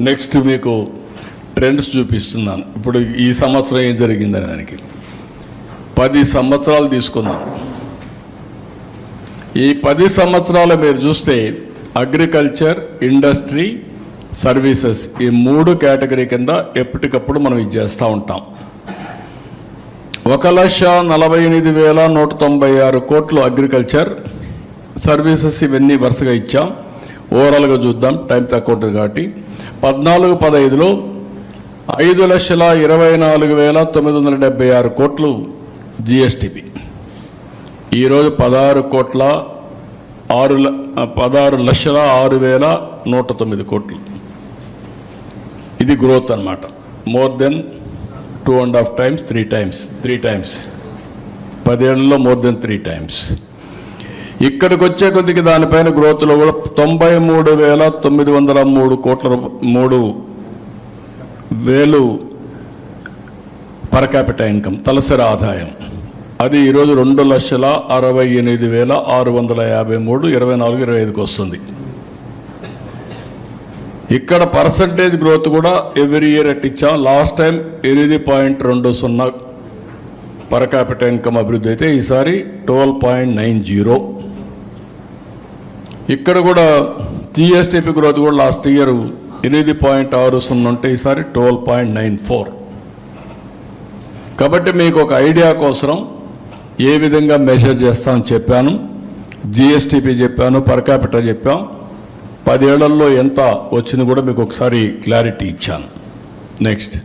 Next మీకు trends చూపిస్తున్నాను. ఇప్పుడు ఈ సంవత్సరం ఏం జరిగిందని దానికి 10 సంవత్సరాలు తీసుకుందాం. ఈ 10 సంవత్సరాలు మీరు చూస్తే అగ్రికల్చర్, ఇండస్ట్రీ, సర్వీసెస్ ఈ 3 కేటగిరీ కింద ఎప్పటికప్పుడు మనం ఇది చేస్తూ ఉంటాం. 1,48,196 కోట్లు అగ్రికల్చర్, సర్వీసెస్ ఇవన్నీ వరుసగా ఇచ్చాం. ఓవరాల్గా చూద్దాం, టైం తక్కువ ఉంటుంది కాబట్టి. 14-15లో 5,24,976 కోట్లు జిఎస్టిపి. ఈరోజు 16,06,109 కోట్లు. ఇది గ్రోత్ అన్నమాట. మోర్ దెన్ 2.5 times, 3 times 10 ఏళ్లలో మోర్ దెన్ 3 times. ఇక్కడికి వచ్చే కొద్దికి దానిపైన గ్రోత్లో కూడా 93,903 కోట్ల 3,000 పర్ క్యాపిటల్ ఇన్కమ్ తలసరి ఆదాయం. అది ఈరోజు 2,68,653 24-25కి వస్తుంది. ఇక్కడ పర్సంటేజ్ గ్రోత్ కూడా ఎవ్రీ ఇయర్ ఇచ్చాం. Last time 8.20 per capital income అభివృద్ధి అయితే ఈసారి 12.90. ఇక్కడ కూడా జిఎస్టిపి గ్రోత్ కూడా లాస్ట్ ఇయర్ 8.60 ఉంటే ఈసారి 12.94. కాబట్టి మీకు ఒక ఐడియా కోసం ఏ విధంగా మెజర్ చేస్తామని చెప్పాను. జిఎస్టిపి చెప్పాను, పర్ క్యాపిటల్ చెప్పాం. 10 ఏళ్లలో ఎంత వచ్చింది కూడా మీకు ఒకసారి క్లారిటీ ఇచ్చాను. నెక్స్ట్